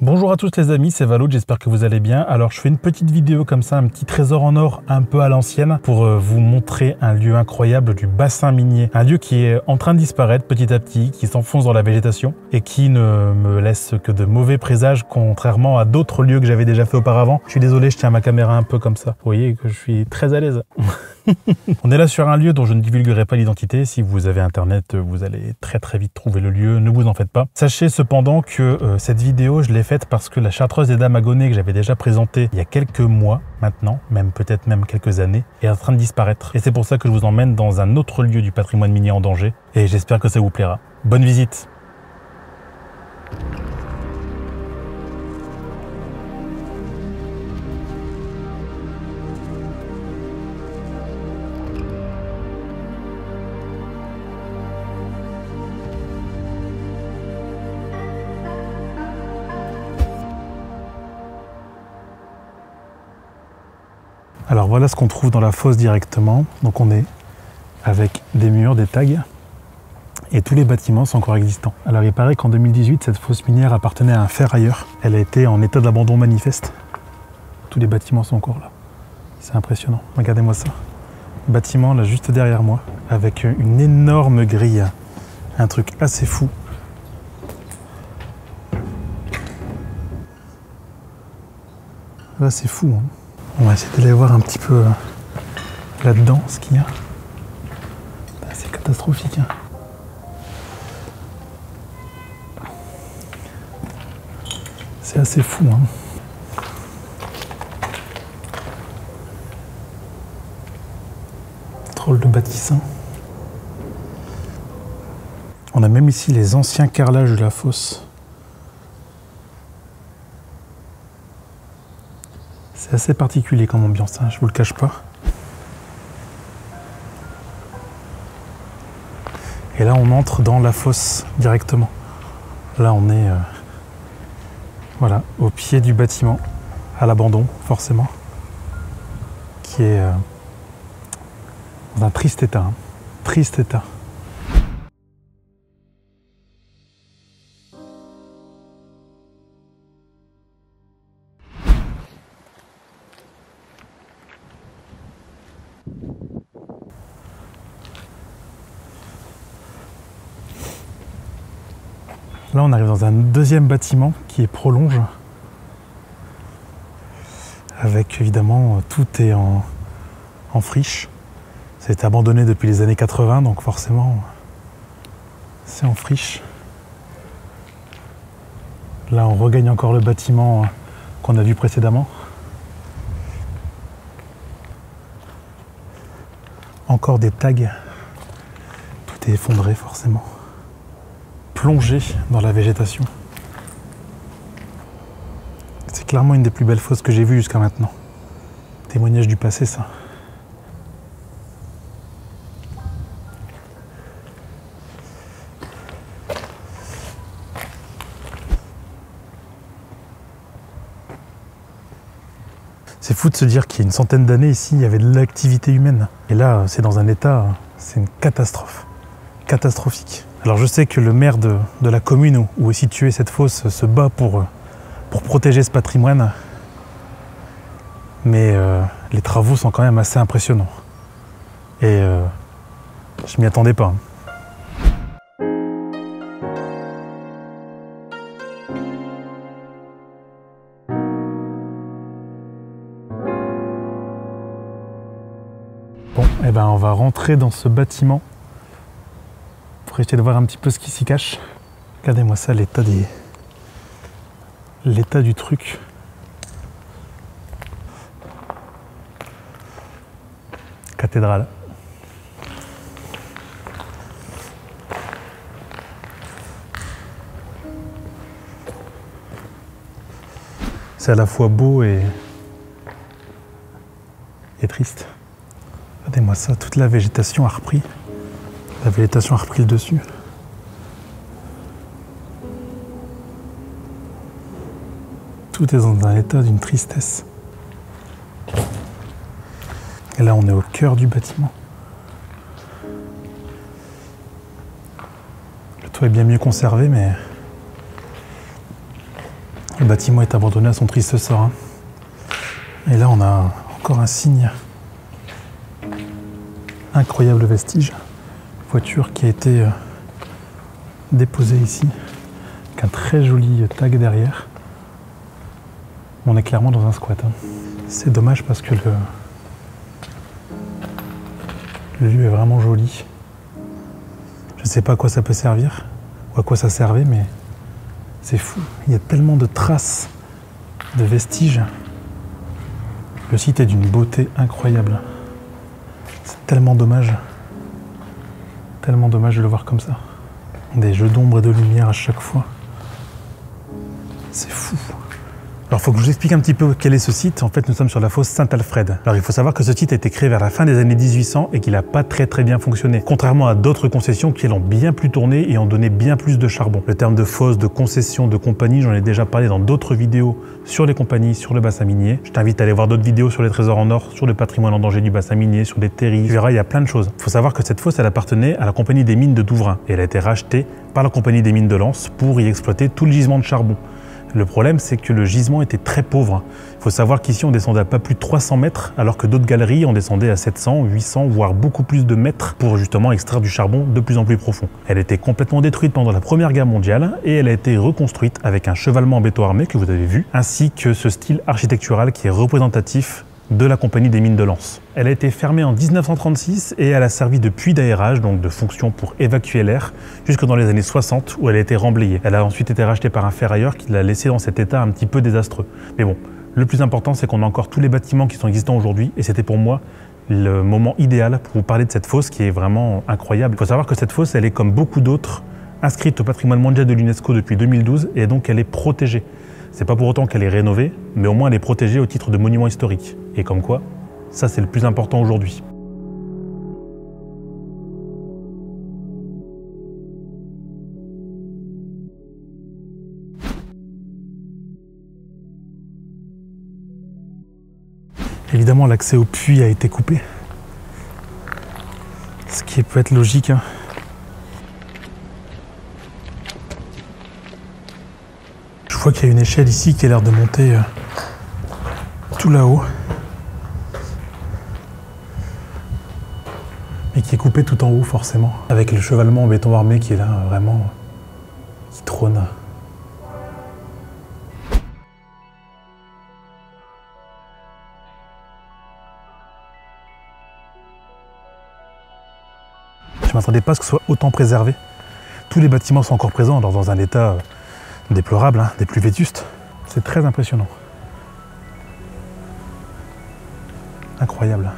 Bonjour à tous les amis, c'est Valo, j'espère que vous allez bien. Alors je fais une petite vidéo comme ça, un petit trésor en or un peu à l'ancienne pour vous montrer un lieu incroyable du bassin minier. Un lieu qui est en train de disparaître petit à petit, qui s'enfonce dans la végétation et qui ne me laisse que de mauvais présages contrairement à d'autres lieux que j'avais déjà fait auparavant. Je suis désolé, je tiens ma caméra un peu comme ça. Vous voyez que je suis très à l'aise. On est là sur un lieu dont je ne divulguerai pas l'identité. Si vous avez internet, vous allez très vite trouver le lieu, ne vous en faites pas. Sachez cependant que cette vidéo, je l'ai faite parce que la chartreuse des dames à Gonnet que j'avais déjà présentée il y a quelques mois maintenant, peut-être même quelques années, est en train de disparaître. Et c'est pour ça que je vous emmène dans un autre lieu du patrimoine minier en danger. Et j'espère que ça vous plaira. Bonne visite! Alors voilà ce qu'on trouve dans la fosse directement. Donc on est avec des murs, des tags, et tous les bâtiments sont encore existants. Alors il paraît qu'en 2018, cette fosse minière appartenait à un ferrailleur. Elle a été en état d'abandon manifeste. Tous les bâtiments sont encore là. C'est impressionnant. Regardez-moi ça. Bâtiment là juste derrière moi, avec une énorme grille. Un truc assez fou. Là c'est fou, hein. On va essayer d'aller voir un petit peu là-dedans ce qu'il y a. C'est catastrophique, hein. C'est assez fou, hein. Drôle de bâtissant. On a même ici les anciens carrelages de la fosse. C'est assez particulier comme ambiance, hein, je vous le cache pas. Et là, on entre dans la fosse directement. Là, on est voilà, au pied du bâtiment, à l'abandon, forcément, qui est dans un triste état. Hein. Triste état. Là, on arrive dans un deuxième bâtiment qui est prolonge. Avec évidemment, tout est en friche. Ça a été abandonné depuis les années 80, donc forcément, c'est en friche. Là, on regagne encore le bâtiment qu'on a vu précédemment. Encore des tags. Tout est effondré, forcément. Plongé dans la végétation. C'est clairement une des plus belles fosses que j'ai vues jusqu'à maintenant. Témoignage du passé, ça. C'est fou de se dire qu'il y a une centaine d'années ici, il y avait de l'activité humaine. Et là, c'est dans un état, c'est une catastrophe. Catastrophique. Alors je sais que le maire de la commune où est située cette fosse se bat pour protéger ce patrimoine. Mais les travaux sont quand même assez impressionnants. Et je m'y attendais pas. Bon, et ben on va rentrer dans ce bâtiment pour essayer de voir un petit peu ce qui s'y cache. Regardez-moi ça, l'état du truc. Cathédrale. C'est à la fois beau et triste. Regardez-moi ça, toute la végétation a repris. La végétation a repris le dessus. Tout est dans un état d'une tristesse. Et là, on est au cœur du bâtiment. Le toit est bien mieux conservé, mais Le bâtiment est abandonné à son triste sort. Hein. Et là, on a encore un signe. Incroyable vestige. Voiture qui a été déposée ici. Avec un très joli tag derrière. On est clairement dans un squat. Hein. C'est dommage parce que le lieu est vraiment joli. Je ne sais pas à quoi ça peut servir ou à quoi ça servait, mais c'est fou. Il y a tellement de traces, de vestiges. Le site est d'une beauté incroyable. C'est tellement dommage. Tellement dommage de le voir comme ça. Des jeux d'ombre et de lumière à chaque fois. C'est fou. Alors, il faut que je vous explique un petit peu quel est ce site. En fait, nous sommes sur la fosse Saint-Alfred. Alors, il faut savoir que ce site a été créé vers la fin des années 1800 et qu'il n'a pas très bien fonctionné. Contrairement à d'autres concessions qui l'ont bien plus tourné et ont donné bien plus de charbon. Le terme de fosse, de concession, de compagnie, j'en ai déjà parlé dans d'autres vidéos sur les compagnies, sur le bassin minier. Je t'invite à aller voir d'autres vidéos sur les trésors en or, sur le patrimoine en danger du bassin minier, sur des terris. Tu verras, il y a plein de choses. Il faut savoir que cette fosse, elle appartenait à la compagnie des mines de Douvrin et elle a été rachetée par la compagnie des mines de Lens pour y exploiter tout le gisement de charbon. Le problème, c'est que le gisement était très pauvre. Il faut savoir qu'ici, on descendait à pas plus de 300 mètres, alors que d'autres galeries, on descendait à 700, 800, voire beaucoup plus de mètres pour justement extraire du charbon de plus en plus profond. Elle était complètement détruite pendant la Première Guerre mondiale et elle a été reconstruite avec un chevalement en béton armé que vous avez vu, ainsi que ce style architectural qui est représentatif de la compagnie des mines de Lens. Elle a été fermée en 1936 et elle a servi de puits d'aérage, donc de fonction pour évacuer l'air, jusque dans les années 60 où elle a été remblayée. Elle a ensuite été rachetée par un ferrailleur qui l'a laissée dans cet état un petit peu désastreux. Mais bon, le plus important, c'est qu'on a encore tous les bâtiments qui sont existants aujourd'hui et c'était pour moi le moment idéal pour vous parler de cette fosse qui est vraiment incroyable. Il faut savoir que cette fosse, elle est comme beaucoup d'autres inscrite au patrimoine mondial de l'UNESCO depuis 2012 et donc elle est protégée. C'est pas pour autant qu'elle est rénovée, mais au moins elle est protégée au titre de monument historique. Et comme quoi, ça c'est le plus important aujourd'hui. Évidemment, l'accès au puits a été coupé. Ce qui peut être logique. Hein. Je vois qu'il y a une échelle ici qui a l'air de monter tout là-haut. Mais qui est coupée tout en haut forcément. Avec le chevalement en béton armé qui est là vraiment, qui trône. Je ne m'attendais pas à ce que ce soit autant préservé. Tous les bâtiments sont encore présents, alors dans un état déplorable, hein, des plus vétustes. C'est très impressionnant. Incroyable.